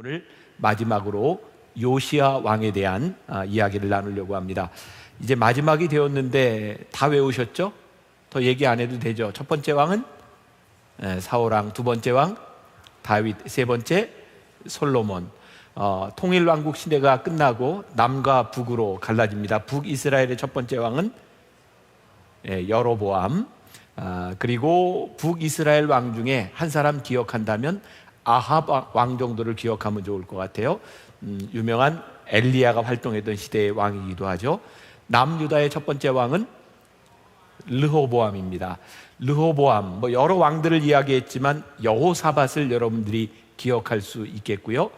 오늘 마지막으로 요시야 왕에 대한 이야기를 나누려고 합니다. 이제 마지막이 되었는데 다 외우셨죠? 더 얘기 안 해도 되죠? 첫 번째 왕은 사울왕, 두 번째 왕 다윗, 세 번째 솔로몬. 통일왕국 시대가 끝나고 남과 북으로 갈라집니다. 북이스라엘의 첫 번째 왕은 여로보암. 그리고 북이스라엘 왕 중에 한 사람 기억한다면 아합 왕 정도를 기억하면 좋을 것 같아요. 유명한 엘리야가 활동했던 시대의 왕이기도 하죠. 남유다의 첫 번째 왕은 르호보암입니다. 르호보암, 여러 왕들을 이야기했지만 여호사밧을 여러분들이 기억할 수 있겠고요.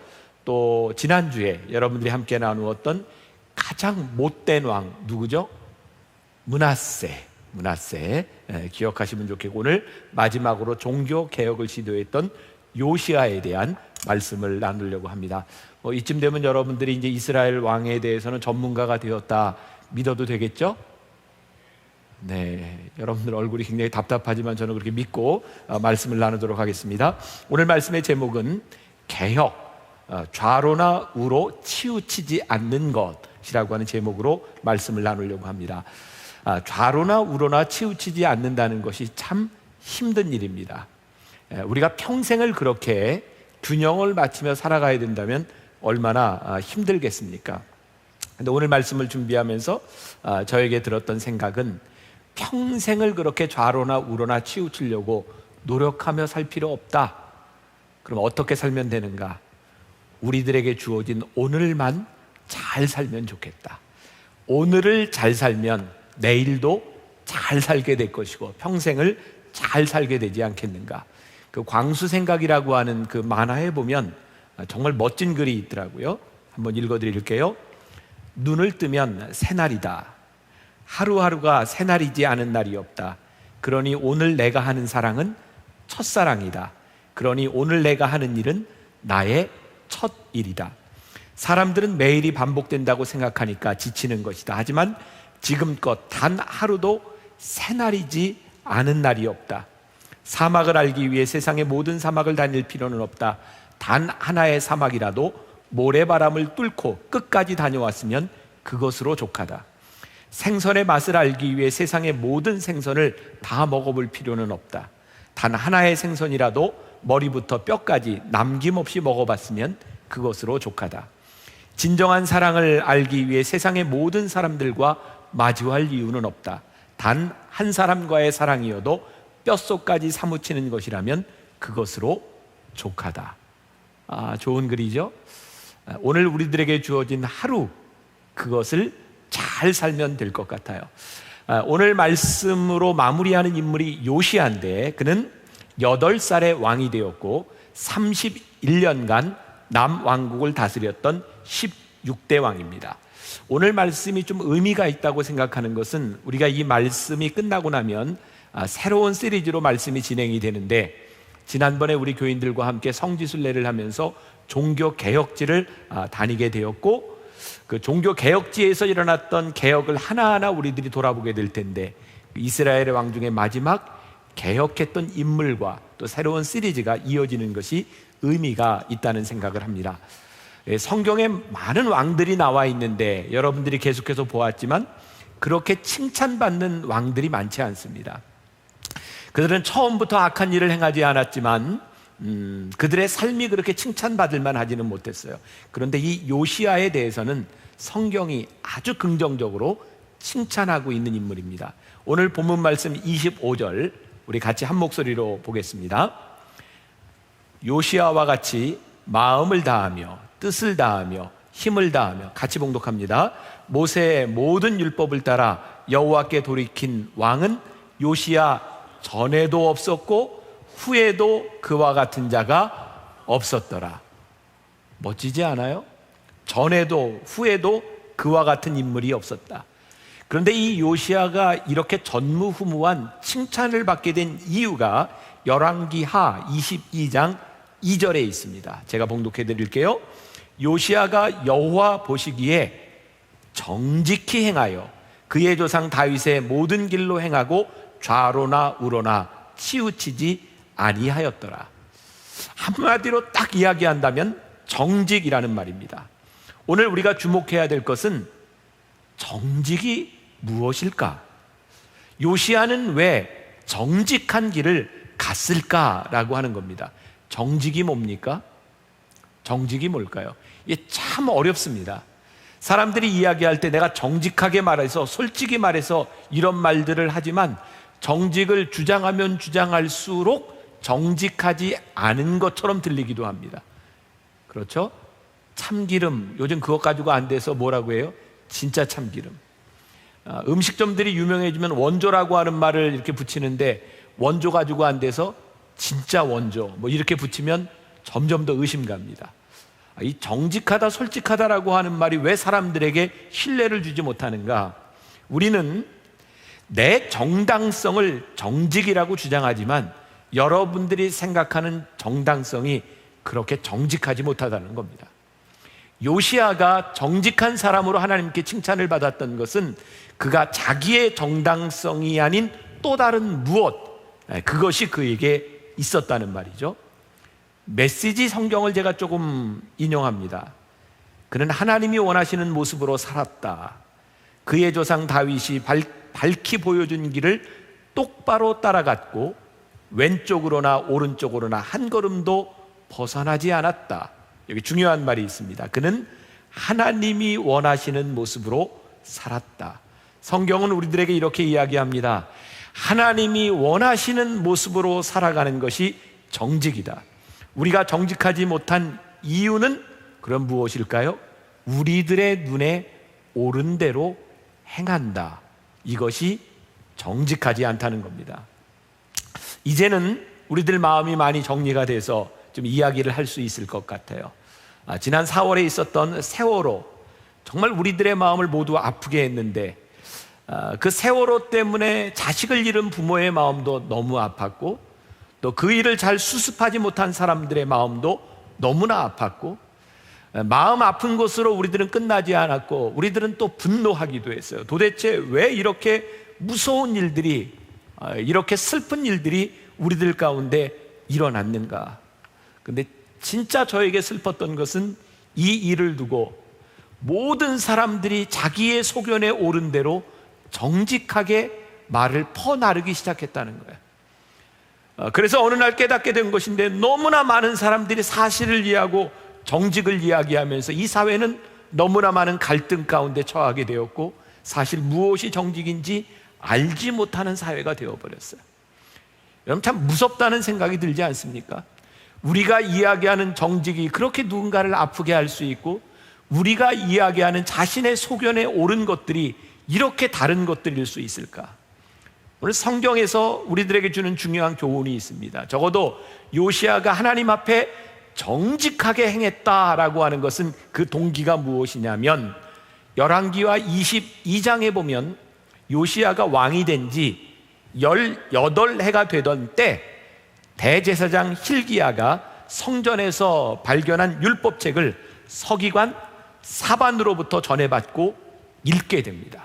또 지난주에 여러분들이 함께 나누었던 가장 못된 왕 누구죠? 므낫세 기억하시면 좋겠고, 오늘 마지막으로 종교 개혁을 시도했던 요시야에 대한 말씀을 나누려고 합니다. 이쯤 되면 여러분들이 이제 이스라엘 왕에 대해서는 전문가가 되었다 믿어도 되겠죠? 네, 여러분들 얼굴이 굉장히 답답하지만 저는 그렇게 믿고 말씀을 나누도록 하겠습니다. 오늘 말씀의 제목은 개혁, 좌로나 우로 치우치지 않는 것이라고 하는 제목으로 말씀을 나누려고 합니다. 좌로나 우로나 치우치지 않는다는 것이 참 힘든 일입니다. 우리가 평생을 그렇게 균형을 맞추며 살아가야 된다면 얼마나 힘들겠습니까? 근데 오늘 말씀을 준비하면서 저에게 들었던 생각은, 평생을 그렇게 좌로나 우로나 치우치려고 노력하며 살 필요 없다. 그럼 어떻게 살면 되는가? 우리들에게 주어진 오늘만 잘 살면 좋겠다. 오늘을 잘 살면 내일도 잘 살게 될 것이고 평생을 잘 살게 되지 않겠는가? 그 광수생각이라고 하는 그 만화에 보면 정말 멋진 글이 있더라고요. 한번 읽어드릴게요. 눈을 뜨면 새날이다. 하루하루가 새날이지 않은 날이 없다. 그러니 오늘 내가 하는 사랑은 첫사랑이다. 그러니 오늘 내가 하는 일은 나의 첫 일이다. 사람들은 매일이 반복된다고 생각하니까 지치는 것이다. 하지만 지금껏 단 하루도 새날이지 않은 날이 없다. 사막을 알기 위해 세상의 모든 사막을 다닐 필요는 없다. 단 하나의 사막이라도 모래바람을 뚫고 끝까지 다녀왔으면 그것으로 족하다. 생선의 맛을 알기 위해 세상의 모든 생선을 다 먹어볼 필요는 없다. 단 하나의 생선이라도 머리부터 뼈까지 남김없이 먹어봤으면 그것으로 족하다. 진정한 사랑을 알기 위해 세상의 모든 사람들과 마주할 이유는 없다. 단 한 사람과의 사랑이어도 뼛속까지 사무치는 것이라면 그것으로 족하다. 좋은 글이죠? 오늘 우리들에게 주어진 하루, 그것을 잘 살면 될 것 같아요. 오늘 말씀으로 마무리하는 인물이 요시야인데, 그는 8살의 왕이 되었고 31년간 남왕국을 다스렸던 16대 왕입니다. 오늘 말씀이 좀 의미가 있다고 생각하는 것은, 우리가 이 말씀이 끝나고 나면 새로운 시리즈로 말씀이 진행이 되는데, 지난번에 우리 교인들과 함께 성지순례를 하면서 종교개혁지를 다니게 되었고, 그 종교개혁지에서 일어났던 개혁을 하나하나 우리들이 돌아보게 될 텐데, 이스라엘의 왕 중에 마지막 개혁했던 인물과 또 새로운 시리즈가 이어지는 것이 의미가 있다는 생각을 합니다. 성경에 많은 왕들이 나와 있는데 여러분들이 계속해서 보았지만 그렇게 칭찬받는 왕들이 많지 않습니다. 그들은 처음부터 악한 일을 행하지 않았지만 그들의 삶이 그렇게 칭찬받을 만하지는 못했어요. 그런데 이 요시야에 대해서는 성경이 아주 긍정적으로 칭찬하고 있는 인물입니다. 오늘 본문 말씀 25절 우리 같이 한 목소리로 보겠습니다. 요시야와 같이 마음을 다하며 뜻을 다하며 힘을 다하며, 같이 봉독합니다. 모세의 모든 율법을 따라 여호와께 돌이킨 왕은 요시야 전에도 없었고 후에도 그와 같은 자가 없었더라. 멋지지 않아요? 전에도 후에도 그와 같은 인물이 없었다. 그런데 이 요시야가 이렇게 전무후무한 칭찬을 받게 된 이유가 열왕기하 22장 2절에 있습니다. 제가 봉독해 드릴게요. 요시야가 여호와 보시기에 정직히 행하여 그의 조상 다윗의 모든 길로 행하고 좌로나 우로나 치우치지 아니하였더라. 한마디로 딱 이야기한다면 정직이라는 말입니다. 오늘 우리가 주목해야 될 것은 정직이 무엇일까? 요시야는 왜 정직한 길을 갔을까라고 하는 겁니다. 정직이 뭡니까? 정직이 뭘까요? 이게 참 어렵습니다. 사람들이 이야기할 때 내가 정직하게 말해서, 솔직히 말해서 이런 말들을 하지만 정직을 주장하면 주장할수록 정직하지 않은 것처럼 들리기도 합니다. 그렇죠? 참기름, 요즘 그것 가지고 안 돼서 뭐라고 해요? 진짜 참기름. 음식점들이 유명해지면 원조라고 하는 말을 이렇게 붙이는데 원조 가지고 안 돼서 진짜 원조 뭐 이렇게 붙이면 점점 더 의심갑니다. 이 정직하다, 솔직하다라고 하는 말이 왜 사람들에게 신뢰를 주지 못하는가? 우리는 내 정당성을 정직이라고 주장하지만 여러분들이 생각하는 정당성이 그렇게 정직하지 못하다는 겁니다. 요시야가 정직한 사람으로 하나님께 칭찬을 받았던 것은 그가 자기의 정당성이 아닌 또 다른 무엇, 그것이 그에게 있었다는 말이죠. 메시지 성경을 제가 조금 인용합니다. 그는 하나님이 원하시는 모습으로 살았다. 그의 조상 다윗이 밝히 보여준 길을 똑바로 따라갔고 왼쪽으로나 오른쪽으로나 한 걸음도 벗어나지 않았다. 여기 중요한 말이 있습니다. 그는 하나님이 원하시는 모습으로 살았다. 성경은 우리들에게 이렇게 이야기합니다. 하나님이 원하시는 모습으로 살아가는 것이 정직이다. 우리가 정직하지 못한 이유는 그럼 무엇일까요? 우리들의 눈에 옳은 대로 행한다. 이것이 정직하지 않다는 겁니다. 이제는 우리들 마음이 많이 정리가 돼서 좀 이야기를 할 수 있을 것 같아요. 지난 4월에 있었던 세월호, 정말 우리들의 마음을 모두 아프게 했는데 그 세월호 때문에 자식을 잃은 부모의 마음도 너무 아팠고 또 그 일을 잘 수습하지 못한 사람들의 마음도 너무나 아팠고 마음 아픈 것으로 우리들은 끝나지 않았고 우리들은 또 분노하기도 했어요. 도대체 왜 이렇게 무서운 일들이, 이렇게 슬픈 일들이 우리들 가운데 일어났는가? 근데 진짜 저에게 슬펐던 것은 이 일을 두고 모든 사람들이 자기의 소견에 옳은 대로 정직하게 말을 퍼나르기 시작했다는 거예요. 그래서 어느 날 깨닫게 된 것인데 너무나 많은 사람들이 사실을 이해하고 정직을 이야기하면서 이 사회는 너무나 많은 갈등 가운데 처하게 되었고 사실 무엇이 정직인지 알지 못하는 사회가 되어버렸어요. 여러분 참 무섭다는 생각이 들지 않습니까? 우리가 이야기하는 정직이 그렇게 누군가를 아프게 할 수 있고 우리가 이야기하는 자신의 소견에 옳은 것들이 이렇게 다른 것들일 수 있을까? 오늘 성경에서 우리들에게 주는 중요한 교훈이 있습니다. 적어도 요시야가 하나님 앞에 정직하게 행했다라고 하는 것은 그 동기가 무엇이냐면 열왕기와 22장에 보면 요시야가 왕이 된 지 18해가 되던 때 대제사장 hil기야가 성전에서 발견한 율법책을 서기관 사반으로부터 전해받고 읽게 됩니다.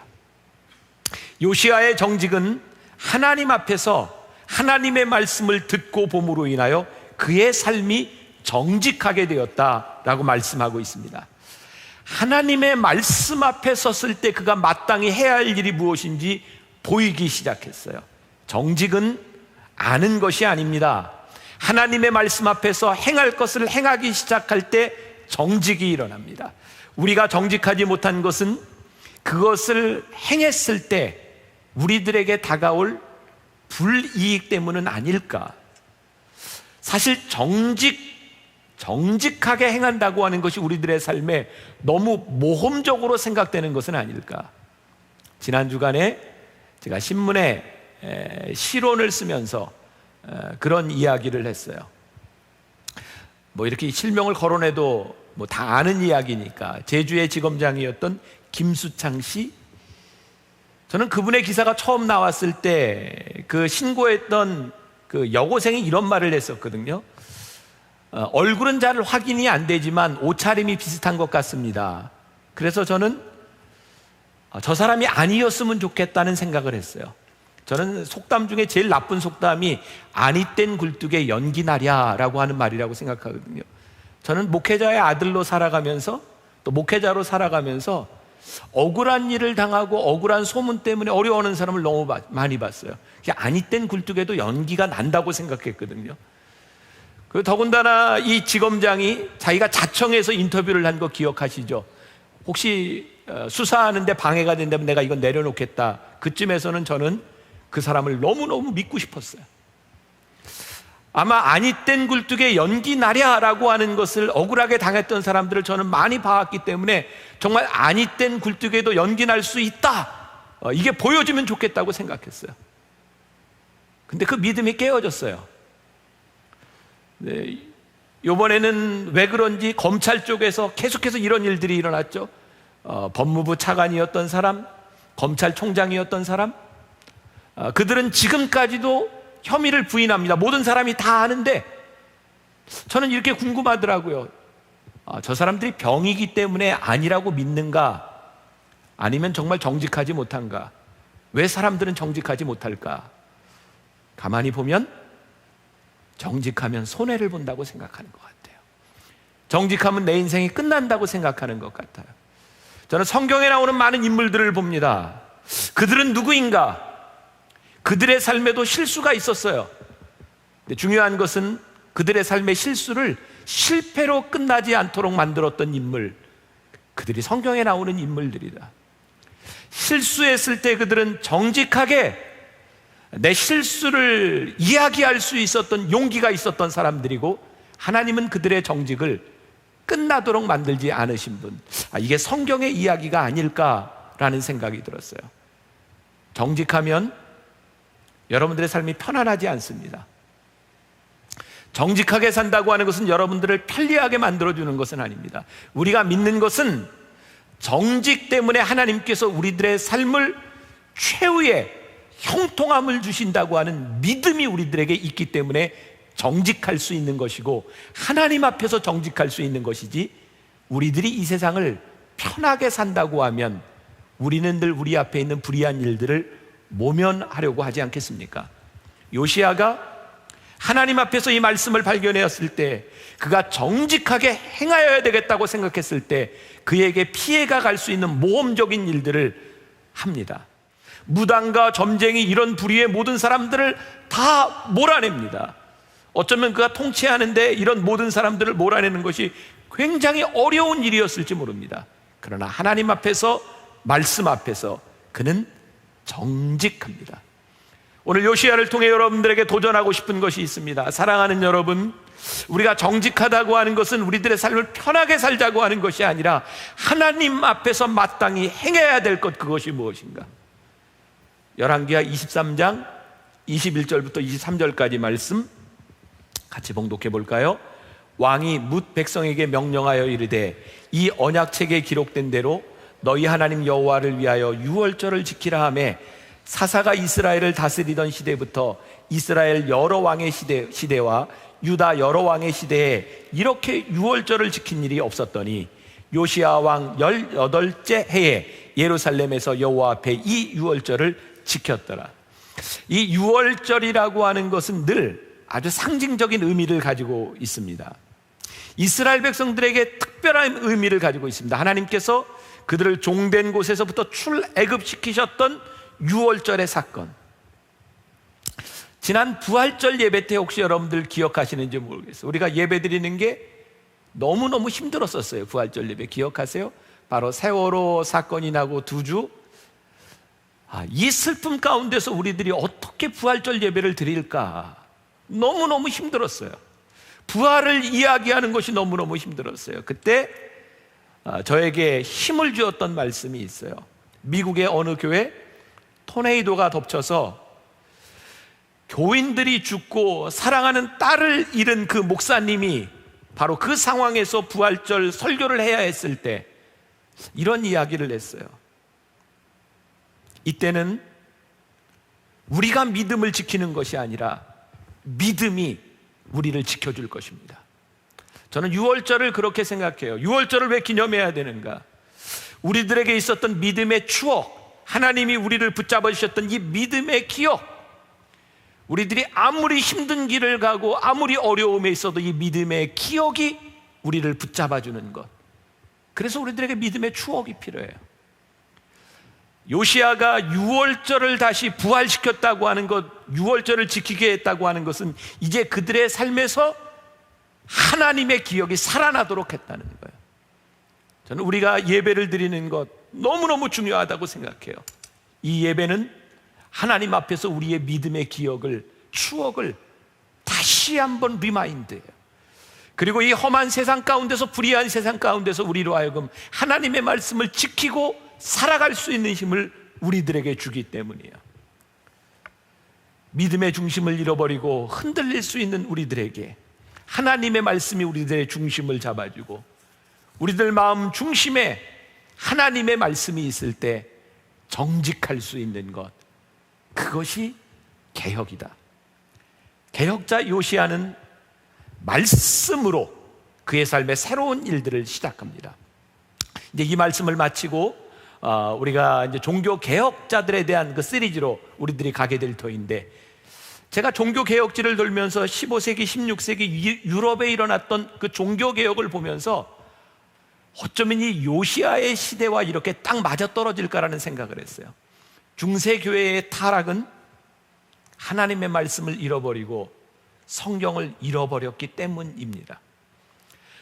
요시야의 정직은 하나님 앞에서 하나님의 말씀을 듣고 봄으로 인하여 그의 삶이 정직하게 되었다라고 말씀하고 있습니다. 하나님의 말씀 앞에 섰을 때 그가 마땅히 해야 할 일이 무엇인지 보이기 시작했어요. 정직은 아는 것이 아닙니다. 하나님의 말씀 앞에서 행할 것을 행하기 시작할 때 정직이 일어납니다. 우리가 정직하지 못한 것은 그것을 행했을 때 우리들에게 다가올 불이익 때문은 아닐까? 사실 정직하게 행한다고 하는 것이 우리들의 삶에 너무 모험적으로 생각되는 것은 아닐까? 지난 주간에 제가 신문에 시론을 쓰면서 그런 이야기를 했어요. 뭐 이렇게 실명을 거론해도 뭐 다 아는 이야기니까 제주의 지검장이었던 김수창 씨, 저는 그분의 기사가 처음 나왔을 때 그 신고했던 그 여고생이 이런 말을 했었거든요. 얼굴은 잘 확인이 안 되지만 옷차림이 비슷한 것 같습니다. 그래서 저는 저 사람이 아니었으면 좋겠다는 생각을 했어요. 저는 속담 중에 제일 나쁜 속담이 아니 땐 굴뚝에 연기 나랴라고 하는 말이라고 생각하거든요. 저는 목회자의 아들로 살아가면서 또 목회자로 살아가면서 억울한 일을 당하고 억울한 소문 때문에 어려워하는 사람을 너무 많이 봤어요. 아니땐 굴뚝에도 연기가 난다고 생각했거든요. 그 더군다나 이 지검장이 자기가 자청해서 인터뷰를 한 거 기억하시죠? 혹시 수사하는데 방해가 된다면 내가 이건 내려놓겠다. 그쯤에서는 저는 그 사람을 너무너무 믿고 싶었어요. 아마 아니땐 굴뚝에 연기 나랴라고 하는 것을 억울하게 당했던 사람들을 저는 많이 봐왔기 때문에 정말 아니땐 굴뚝에도 연기 날 수 있다, 이게 보여주면 좋겠다고 생각했어요. 근데 그 믿음이 깨어졌어요. 네, 이번에는 왜 그런지 검찰 쪽에서 계속해서 이런 일들이 일어났죠. 법무부 차관이었던 사람, 검찰총장이었던 사람, 그들은 지금까지도 혐의를 부인합니다. 모든 사람이 다 아는데 저는 이렇게 궁금하더라고요. 저 사람들이 병이기 때문에 아니라고 믿는가? 아니면 정말 정직하지 못한가? 왜 사람들은 정직하지 못할까? 가만히 보면 정직하면 손해를 본다고 생각하는 것 같아요. 정직하면 내 인생이 끝난다고 생각하는 것 같아요. 저는 성경에 나오는 많은 인물들을 봅니다. 그들은 누구인가? 그들의 삶에도 실수가 있었어요. 근데 중요한 것은 그들의 삶의 실수를 실패로 끝나지 않도록 만들었던 인물, 그들이 성경에 나오는 인물들이다. 실수했을 때 그들은 정직하게 내 실수를 이야기할 수 있었던 용기가 있었던 사람들이고, 하나님은 그들의 정직을 끝나도록 만들지 않으신 분. 이게 성경의 이야기가 아닐까라는 생각이 들었어요. 정직하면 여러분들의 삶이 편안하지 않습니다. 정직하게 산다고 하는 것은 여러분들을 편리하게 만들어주는 것은 아닙니다. 우리가 믿는 것은 정직 때문에 하나님께서 우리들의 삶을 최후의 형통함을 주신다고 하는 믿음이 우리들에게 있기 때문에 정직할 수 있는 것이고, 하나님 앞에서 정직할 수 있는 것이지, 우리들이 이 세상을 편하게 산다고 하면 우리는 늘 우리 앞에 있는 불의한 일들을 모면하려고 하지 않겠습니까? 요시야가 하나님 앞에서 이 말씀을 발견했을 때, 그가 정직하게 행하여야 되겠다고 생각했을 때 그에게 피해가 갈 수 있는 모험적인 일들을 합니다. 무당과 점쟁이, 이런 부류의 모든 사람들을 다 몰아냅니다. 어쩌면 그가 통치하는데 이런 모든 사람들을 몰아내는 것이 굉장히 어려운 일이었을지 모릅니다. 그러나 하나님 앞에서, 말씀 앞에서 그는 정직합니다. 오늘 요시야를 통해 여러분들에게 도전하고 싶은 것이 있습니다. 사랑하는 여러분, 우리가 정직하다고 하는 것은 우리들의 삶을 편하게 살자고 하는 것이 아니라 하나님 앞에서 마땅히 행해야 될 것, 그것이 무엇인가? 열왕기하 23장 21절부터 23절까지 말씀 같이 봉독해 볼까요? 왕이 뭇 백성에게 명령하여 이르되, 이 언약책에 기록된 대로 너희 하나님 여호와를 위하여 유월절을 지키라 하매, 사사가 이스라엘을 다스리던 시대부터 이스라엘 여러 왕의 시대와 유다 여러 왕의 시대에 이렇게 유월절을 지킨 일이 없었더니, 요시야 왕 18째 해에 예루살렘에서 여호와 앞에 이 유월절을 지켰더라. 이 유월절이라고 하는 것은 늘 아주 상징적인 의미를 가지고 있습니다. 이스라엘 백성들에게 특별한 의미를 가지고 있습니다. 하나님께서 그들을 종된 곳에서부터 출애굽시키셨던 유월절의 사건. 지난 부활절 예배 때 혹시 여러분들 기억하시는지 모르겠어요. 우리가 예배 드리는 게 너무너무 힘들었었어요. 부활절 예배 기억하세요? 바로 세월호 사건이 나고 2주, 이 슬픔 가운데서 우리들이 어떻게 부활절 예배를 드릴까 너무너무 힘들었어요. 부활을 이야기하는 것이 너무너무 힘들었어요. 그때 저에게 힘을 주었던 말씀이 있어요. 미국의 어느 교회 토네이도가 덮쳐서 교인들이 죽고 사랑하는 딸을 잃은 그 목사님이 바로 그 상황에서 부활절 설교를 해야 했을 때 이런 이야기를 했어요. 이때는 우리가 믿음을 지키는 것이 아니라 믿음이 우리를 지켜줄 것입니다. 저는 유월절을 그렇게 생각해요. 유월절을 왜 기념해야 되는가? 우리들에게 있었던 믿음의 추억, 하나님이 우리를 붙잡아 주셨던 이 믿음의 기억, 우리들이 아무리 힘든 길을 가고 아무리 어려움에 있어도 이 믿음의 기억이 우리를 붙잡아주는 것. 그래서 우리들에게 믿음의 추억이 필요해요. 요시야가 유월절을 다시 부활시켰다고 하는 것, 유월절을 지키게 했다고 하는 것은 이제 그들의 삶에서 하나님의 기억이 살아나도록 했다는 거예요. 저는 우리가 예배를 드리는 것 너무너무 중요하다고 생각해요. 이 예배는 하나님 앞에서 우리의 믿음의 기억을, 추억을 다시 한번 리마인드해요. 그리고 이 험한 세상 가운데서, 불의한 세상 가운데서 우리로 하여금 하나님의 말씀을 지키고 살아갈 수 있는 힘을 우리들에게 주기 때문이에요. 믿음의 중심을 잃어버리고 흔들릴 수 있는 우리들에게 하나님의 말씀이 우리들의 중심을 잡아주고, 우리들 마음 중심에 하나님의 말씀이 있을 때 정직할 수 있는 것, 그것이 개혁이다. 개혁자 요시야는 말씀으로 그의 삶의 새로운 일들을 시작합니다. 이제 이 말씀을 마치고 우리가 이제 종교 개혁자들에 대한 그 시리즈로 우리들이 가게 될 터인데, 제가 종교 개혁지를 돌면서 15세기, 16세기 유럽에 일어났던 그 종교 개혁을 보면서 어쩌면 이 요시야의 시대와 이렇게 딱 맞아떨어질까라는 생각을 했어요. 중세교회의 타락은 하나님의 말씀을 잃어버리고 성경을 잃어버렸기 때문입니다.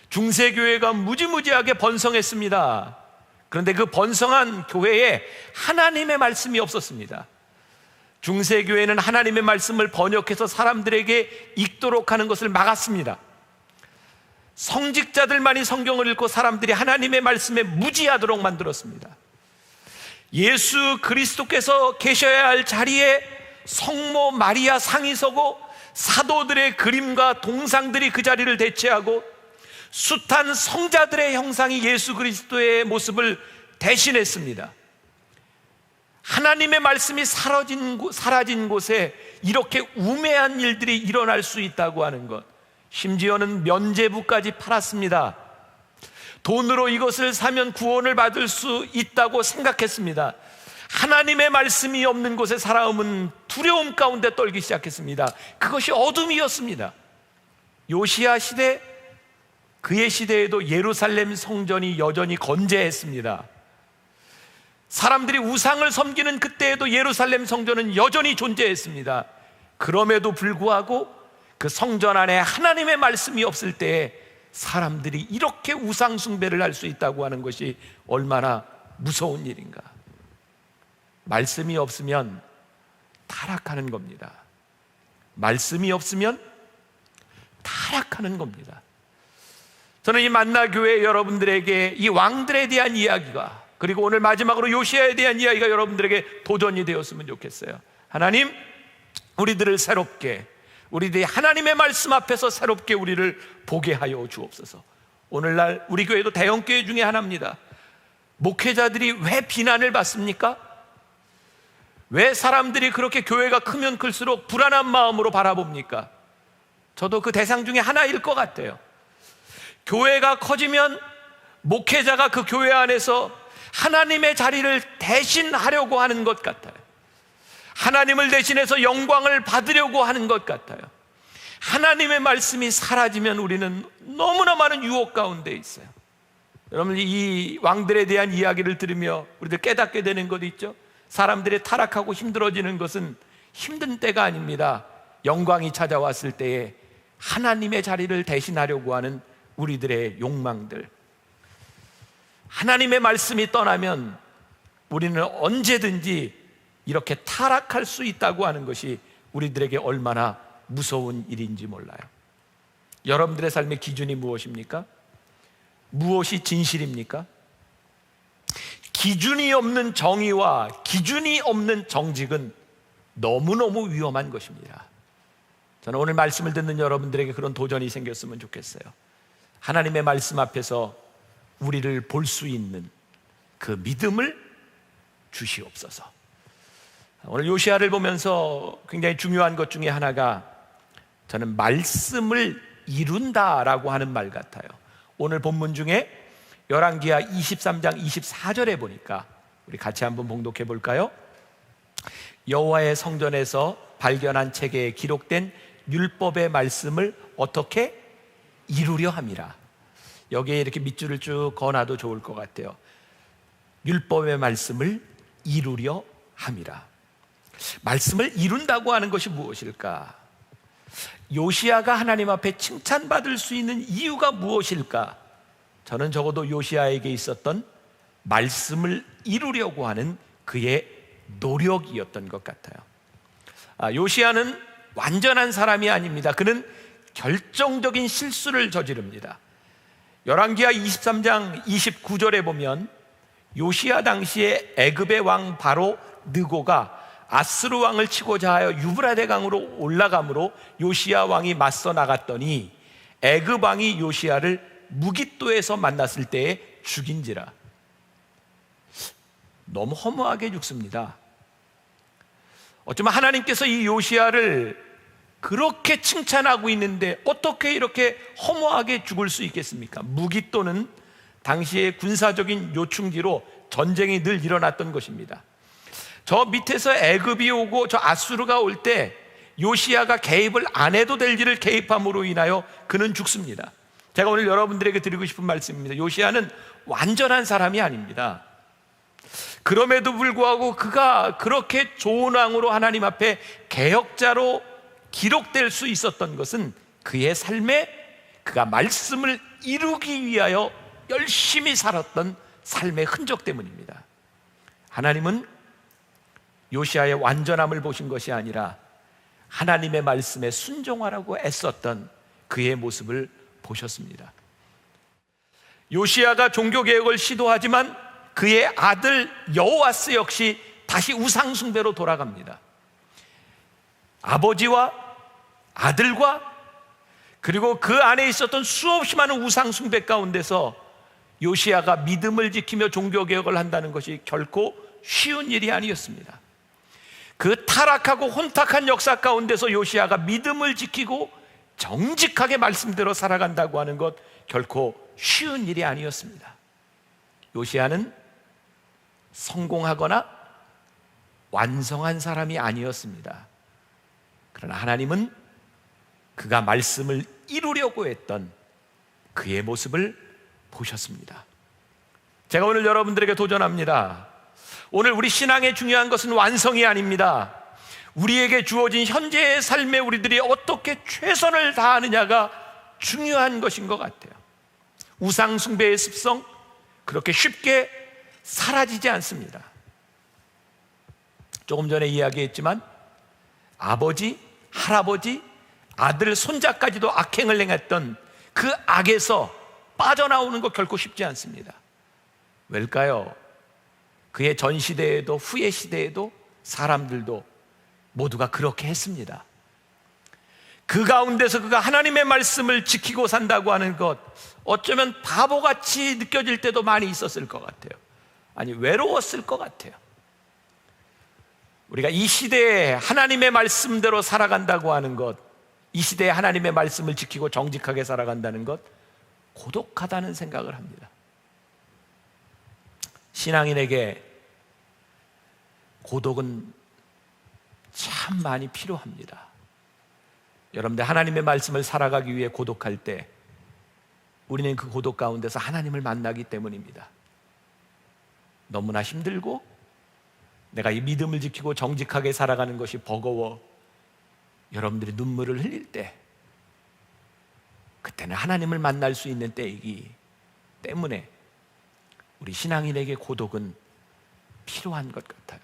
중세교회가 무지무지하게 번성했습니다. 그런데 그 번성한 교회에 하나님의 말씀이 없었습니다. 중세교회는 하나님의 말씀을 번역해서 사람들에게 읽도록 하는 것을 막았습니다. 성직자들만이 성경을 읽고 사람들이 하나님의 말씀에 무지하도록 만들었습니다. 예수 그리스도께서 계셔야 할 자리에 성모 마리아 상이 서고 사도들의 그림과 동상들이 그 자리를 대체하고 숱한 성자들의 형상이 예수 그리스도의 모습을 대신했습니다. 하나님의 말씀이 사라진 곳에 이렇게 우매한 일들이 일어날 수 있다고 하는 것, 심지어는 면죄부까지 팔았습니다. 돈으로 이것을 사면 구원을 받을 수 있다고 생각했습니다. 하나님의 말씀이 없는 곳에 사람은 두려움 가운데 떨기 시작했습니다. 그것이 어둠이었습니다. 요시야 시대, 그의 시대에도 예루살렘 성전이 여전히 건재했습니다. 사람들이 우상을 섬기는 그때에도 예루살렘 성전은 여전히 존재했습니다. 그럼에도 불구하고 그 성전 안에 하나님의 말씀이 없을 때에 사람들이 이렇게 우상 숭배를 할 수 있다고 하는 것이 얼마나 무서운 일인가. 말씀이 없으면 타락하는 겁니다. 말씀이 없으면 타락하는 겁니다. 저는 이 만나교회 여러분들에게 이 왕들에 대한 이야기가, 그리고 오늘 마지막으로 요시야에 대한 이야기가 여러분들에게 도전이 되었으면 좋겠어요. 하나님, 우리들을 새롭게, 우리들이 하나님의 말씀 앞에서 새롭게 우리를 보게 하여 주옵소서. 오늘날 우리 교회도 대형교회 중에 하나입니다. 목회자들이 왜 비난을 받습니까? 왜 사람들이 그렇게 교회가 크면 클수록 불안한 마음으로 바라봅니까? 저도 그 대상 중에 하나일 것 같아요. 교회가 커지면 목회자가 그 교회 안에서 하나님의 자리를 대신하려고 하는 것 같아요. 하나님을 대신해서 영광을 받으려고 하는 것 같아요. 하나님의 말씀이 사라지면 우리는 너무나 많은 유혹 가운데 있어요. 여러분, 이 왕들에 대한 이야기를 들으며 우리들 깨닫게 되는 것 있죠? 사람들이 타락하고 힘들어지는 것은 힘든 때가 아닙니다. 영광이 찾아왔을 때에 하나님의 자리를 대신하려고 하는 우리들의 욕망들, 하나님의 말씀이 떠나면 우리는 언제든지 이렇게 타락할 수 있다고 하는 것이 우리들에게 얼마나 무서운 일인지 몰라요. 여러분들의 삶의 기준이 무엇입니까? 무엇이 진실입니까? 기준이 없는 정의와 기준이 없는 정직은 너무너무 위험한 것입니다. 저는 오늘 말씀을 듣는 여러분들에게 그런 도전이 생겼으면 좋겠어요. 하나님의 말씀 앞에서 우리를 볼 수 있는 그 믿음을 주시옵소서. 오늘 요시야를 보면서 굉장히 중요한 것 중에 하나가, 저는 말씀을 이룬다라고 하는 말 같아요. 오늘 본문 중에 열왕기하 23장 24절에 보니까 우리 같이 한번 봉독해 볼까요? 여호와의 성전에서 발견한 책에 기록된 율법의 말씀을 어떻게 이루려 함이라. 여기에 이렇게 밑줄을 쭉 그어놔도 좋을 것 같아요. 율법의 말씀을 이루려 함이라. 말씀을 이룬다고 하는 것이 무엇일까? 요시야가 하나님 앞에 칭찬받을 수 있는 이유가 무엇일까? 저는 적어도 요시야에게 있었던 말씀을 이루려고 하는 그의 노력이었던 것 같아요. 요시야는 완전한 사람이 아닙니다. 그는 결정적인 실수를 저지릅니다. 열왕기하 23장 29절에 보면 요시야 당시에 애굽의 왕 바로 느고가 아스루 왕을 치고자 하여 유브라데 강으로 올라가므로 요시야 왕이 맞서 나갔더니 애굽 왕이 요시야를 무깃도에서 만났을 때에 죽인지라. 너무 허무하게 죽습니다. 어쩌면 하나님께서 이 요시야를 그렇게 칭찬하고 있는데 어떻게 이렇게 허무하게 죽을 수 있겠습니까? 무깃도는 당시의 군사적인 요충지로 전쟁이 늘 일어났던 것입니다. 저 밑에서 애굽이 오고 저 아수르가 올 때 요시야가 개입을 안 해도 될 일을 개입함으로 인하여 그는 죽습니다. 제가 오늘 여러분들에게 드리고 싶은 말씀입니다. 요시야는 완전한 사람이 아닙니다. 그럼에도 불구하고 그가 그렇게 좋은 왕으로 하나님 앞에 개혁자로 기록될 수 있었던 것은 그의 삶에 그가 말씀을 이루기 위하여 열심히 살았던 삶의 흔적 때문입니다. 하나님은 요시야의 완전함을 보신 것이 아니라 하나님의 말씀에 순종하라고 애썼던 그의 모습을 보셨습니다. 요시야가 종교개혁을 시도하지만 그의 아들 여호아스 역시 다시 우상 숭배로 돌아갑니다. 아버지와 아들과 그리고 그 안에 있었던 수없이 많은 우상 숭배 가운데서 요시야가 믿음을 지키며 종교개혁을 한다는 것이 결코 쉬운 일이 아니었습니다. 그 타락하고 혼탁한 역사 가운데서 요시야가 믿음을 지키고 정직하게 말씀대로 살아간다고 하는 것 결코 쉬운 일이 아니었습니다. 요시야는 성공하거나 완성한 사람이 아니었습니다. 그러나 하나님은 그가 말씀을 이루려고 했던 그의 모습을 보셨습니다. 제가 오늘 여러분들에게 도전합니다. 오늘 우리 신앙의 중요한 것은 완성이 아닙니다. 우리에게 주어진 현재의 삶에 우리들이 어떻게 최선을 다하느냐가 중요한 것인 것 같아요. 우상 숭배의 습성 그렇게 쉽게 사라지지 않습니다. 조금 전에 이야기했지만 아버지, 할아버지, 아들, 손자까지도 악행을 행했던 그 악에서 빠져나오는 것 결코 쉽지 않습니다. 왜일까요? 그의 전 시대에도 후의 시대에도 사람들도 모두가 그렇게 했습니다. 그 가운데서 그가 하나님의 말씀을 지키고 산다고 하는 것 어쩌면 바보같이 느껴질 때도 많이 있었을 것 같아요. 아니, 외로웠을 것 같아요. 우리가 이 시대에 하나님의 말씀대로 살아간다고 하는 것, 이 시대에 하나님의 말씀을 지키고 정직하게 살아간다는 것 고독하다는 생각을 합니다. 신앙인에게 고독은 참 많이 필요합니다. 여러분들 하나님의 말씀을 살아가기 위해 고독할 때 우리는 그 고독 가운데서 하나님을 만나기 때문입니다. 너무나 힘들고 내가 이 믿음을 지키고 정직하게 살아가는 것이 버거워 여러분들이 눈물을 흘릴 때 그때는 하나님을 만날 수 있는 때이기 때문에 우리 신앙인에게 고독은 필요한 것 같아요.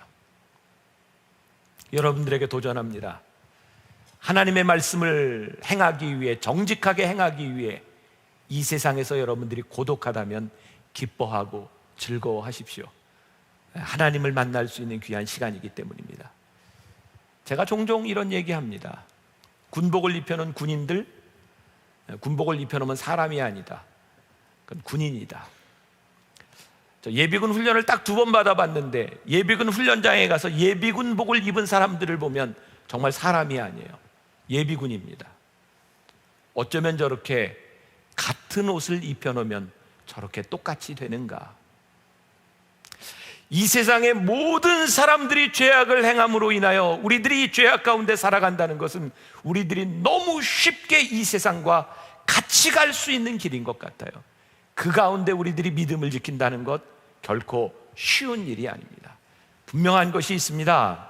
여러분들에게 도전합니다. 하나님의 말씀을 행하기 위해 정직하게 행하기 위해 이 세상에서 여러분들이 고독하다면 기뻐하고 즐거워하십시오. 하나님을 만날 수 있는 귀한 시간이기 때문입니다. 제가 종종 이런 얘기합니다. 군복을 입혀놓은 군인들, 군복을 입혀놓으면 사람이 아니다. 그건 군인이다. 저 예비군 훈련을 딱 2번 받아봤는데 예비군 훈련장에 가서 예비군복을 입은 사람들을 보면 정말 사람이 아니에요. 예비군입니다. 어쩌면 저렇게 같은 옷을 입혀놓으면 저렇게 똑같이 되는가? 이 세상의 모든 사람들이 죄악을 행함으로 인하여 우리들이 이 죄악 가운데 살아간다는 것은 우리들이 너무 쉽게 이 세상과 같이 갈 수 있는 길인 것 같아요. 그 가운데 우리들이 믿음을 지킨다는 것 결코 쉬운 일이 아닙니다. 분명한 것이 있습니다.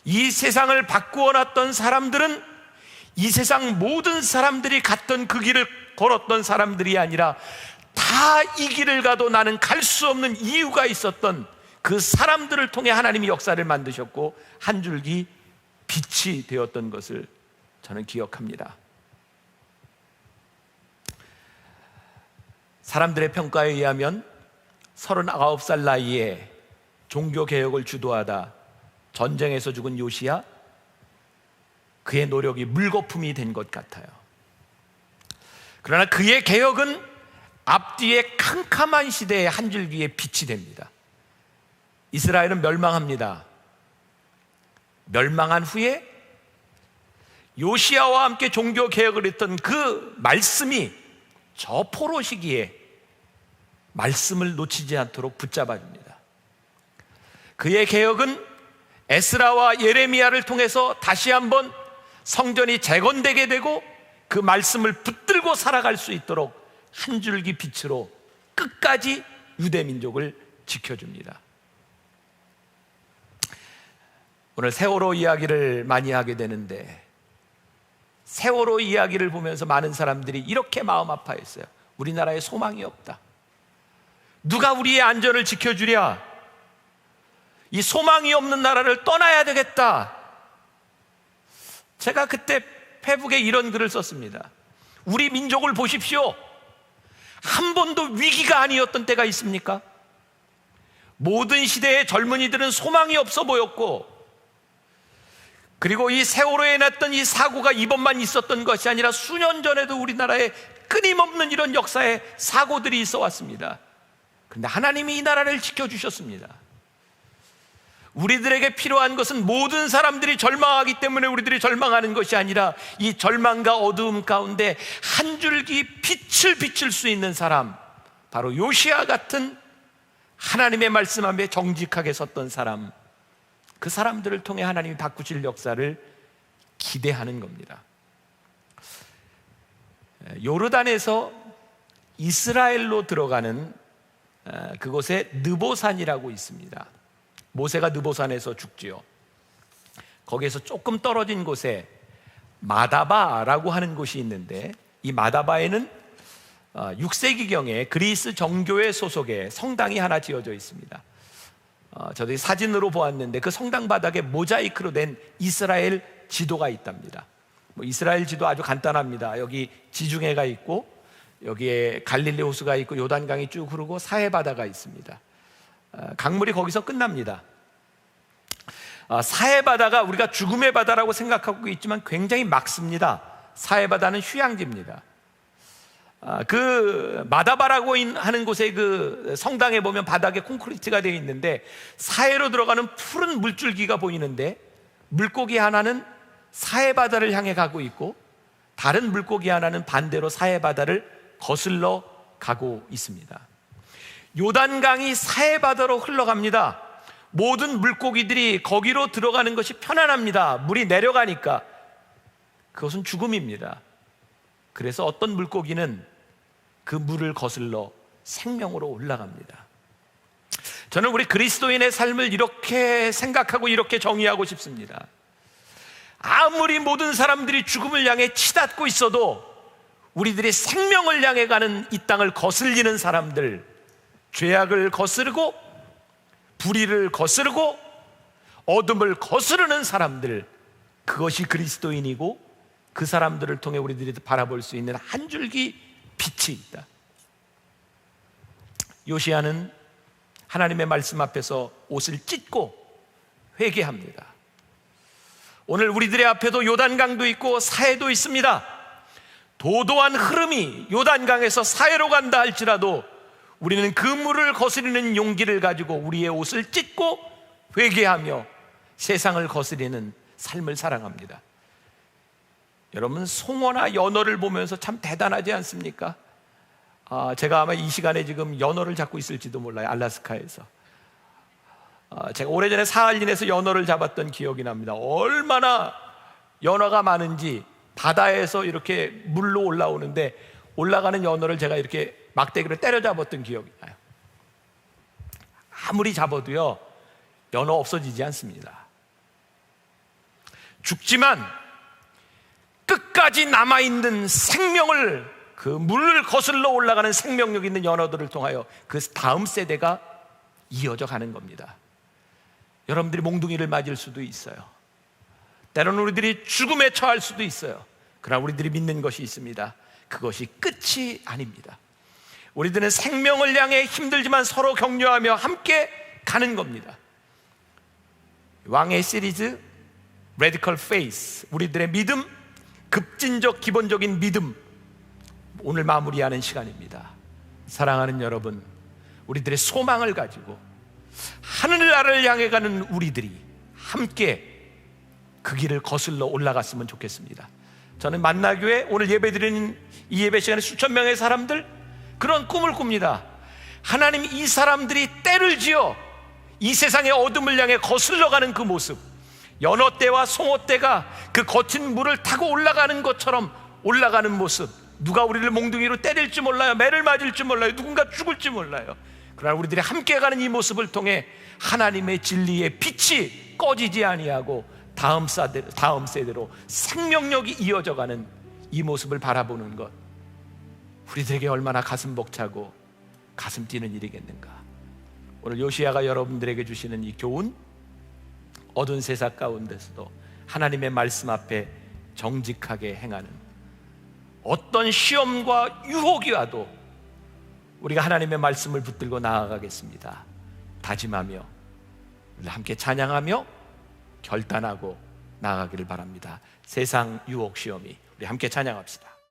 이 세상을 바꾸어 놨던 사람들은 이 세상 모든 사람들이 갔던 그 길을 걸었던 사람들이 아니라 다 이 길을 가도 나는 갈 수 없는 이유가 있었던 그 사람들을 통해 하나님이 역사를 만드셨고 한 줄기 빛이 되었던 것을 저는 기억합니다. 사람들의 평가에 의하면 39살 나이에 종교개혁을 주도하다 전쟁에서 죽은 요시야, 그의 노력이 물거품이 된 것 같아요. 그러나 그의 개혁은 앞뒤의 캄캄한 시대의 한 줄기의 빛이 됩니다. 이스라엘은 멸망합니다. 멸망한 후에 요시야와 함께 종교개혁을 했던 그 말씀이 저 포로 시기에 말씀을 놓치지 않도록 붙잡아줍니다. 그의 개혁은 에스라와 예레미야를 통해서 다시 한번 성전이 재건되게 되고 그 말씀을 붙들고 살아갈 수 있도록 한 줄기 빛으로 끝까지 유대 민족을 지켜줍니다. 오늘 세월호 이야기를 많이 하게 되는데 세월호 이야기를 보면서 많은 사람들이 이렇게 마음 아파했어요. 우리나라에 소망이 없다. 누가 우리의 안전을 지켜주랴? 이 소망이 없는 나라를 떠나야 되겠다. 제가 그때 페북에 이런 글을 썼습니다. 우리 민족을 보십시오. 한 번도 위기가 아니었던 때가 있습니까? 모든 시대의 젊은이들은 소망이 없어 보였고, 그리고 이 세월호에 났던 이 사고가 이번만 있었던 것이 아니라 수년 전에도 우리나라에 끊임없는 이런 역사의 사고들이 있어 왔습니다. 그런데 하나님이 이 나라를 지켜주셨습니다. 우리들에게 필요한 것은 모든 사람들이 절망하기 때문에 우리들이 절망하는 것이 아니라 이 절망과 어두움 가운데 한 줄기 빛을 비출 수 있는 사람, 바로 요시야 같은 하나님의 말씀 앞에 정직하게 섰던 사람, 그 사람들을 통해 하나님이 바꾸실 역사를 기대하는 겁니다. 요르단에서 이스라엘로 들어가는 그곳에 느보산이라고 있습니다. 모세가 느보산에서 죽지요. 거기에서 조금 떨어진 곳에 마다바라고 하는 곳이 있는데, 이 마다바에는 6세기경에 그리스 정교회 소속의 성당이 하나 지어져 있습니다. 저도 사진으로 보았는데 그 성당 바닥에 모자이크로 된 이스라엘 지도가 있답니다. 이스라엘 지도 아주 간단합니다. 여기 지중해가 있고 여기에 갈릴리 호수가 있고 요단강이 쭉 흐르고 사해바다가 있습니다. 강물이 거기서 끝납니다. 사해바다가 우리가 죽음의 바다라고 생각하고 있지만 굉장히 맑습니다. 사해바다는 휴양지입니다. 그 마다바라고 하는 곳에 그 성당에 보면 바닥에 콘크리트가 되어 있는데 사해로 들어가는 푸른 물줄기가 보이는데, 물고기 하나는 사해바다를 향해 가고 있고 다른 물고기 하나는 반대로 사해바다를 거슬러 가고 있습니다. 요단강이 사해바다로 흘러갑니다. 모든 물고기들이 거기로 들어가는 것이 편안합니다. 물이 내려가니까. 그것은 죽음입니다. 그래서 어떤 물고기는 그 물을 거슬러 생명으로 올라갑니다. 저는 우리 그리스도인의 삶을 이렇게 생각하고 이렇게 정의하고 싶습니다. 아무리 모든 사람들이 죽음을 향해 치닫고 있어도 우리들이 생명을 향해 가는 이 땅을 거슬리는 사람들, 죄악을 거스르고 불의를 거스르고 어둠을 거스르는 사람들, 그것이 그리스도인이고 그 사람들을 통해 우리들이 바라볼 수 있는 한 줄기 빛이 있다. 요시야는 하나님의 말씀 앞에서 옷을 찢고 회개합니다. 오늘 우리들의 앞에도 요단강도 있고 사해도 있습니다. 도도한 흐름이 요단강에서 사해로 간다 할지라도 우리는 그 물을 거스리는 용기를 가지고 우리의 옷을 찢고 회개하며 세상을 거스리는 삶을 살아갑니다. 여러분, 송어나 연어를 보면서 참 대단하지 않습니까? 제가 아마 이 시간에 지금 연어를 잡고 있을지도 몰라요. 알래스카에서. 제가 오래전에 사할린에서 연어를 잡았던 기억이 납니다. 얼마나 연어가 많은지 바다에서 이렇게 물로 올라오는데 올라가는 연어를 제가 이렇게 막대기로 때려잡았던 기억이 나요. 아무리 잡아도요, 연어 없어지지 않습니다. 죽지만 끝까지 남아있는 생명을, 그 물을 거슬러 올라가는 생명력 있는 연어들을 통하여 그 다음 세대가 이어져 가는 겁니다. 여러분들이 몽둥이를 맞을 수도 있어요. 때로는 우리들이 죽음에 처할 수도 있어요. 그러나 우리들이 믿는 것이 있습니다. 그것이 끝이 아닙니다. 우리들은 생명을 향해 힘들지만 서로 격려하며 함께 가는 겁니다. 왕의 시리즈 Radical Faith, 우리들의 믿음, 급진적 기본적인 믿음, 오늘 마무리하는 시간입니다. 사랑하는 여러분, 우리들의 소망을 가지고 하늘나라를 향해 가는 우리들이 함께 그 길을 거슬러 올라갔으면 좋겠습니다. 저는 만나교회 오늘 예배드리는 이 예배 시간에 수천 명의 사람들, 그런 꿈을 꿉니다. 하나님, 이 사람들이 때를 지어 이 세상의 어둠을 향해 거슬러가는 그 모습, 연어떼와 송어떼가 그 거친 물을 타고 올라가는 것처럼 올라가는 모습, 누가 우리를 몽둥이로 때릴지 몰라요. 매를 맞을지 몰라요. 누군가 죽을지 몰라요. 그러나 우리들이 함께 가는 이 모습을 통해 하나님의 진리의 빛이 꺼지지 아니하고 다음 세대로 생명력이 이어져가는 이 모습을 바라보는 것, 우리들에게 얼마나 가슴 벅차고 가슴 뛰는 일이겠는가. 오늘 요시야가 여러분들에게 주시는 이 교훈, 어두운 세상 가운데서도 하나님의 말씀 앞에 정직하게 행하는, 어떤 시험과 유혹이 와도 우리가 하나님의 말씀을 붙들고 나아가겠습니다. 다짐하며 함께 찬양하며 결단하고 나아가기를 바랍니다. 세상 유혹 시험이, 우리 함께 찬양합시다.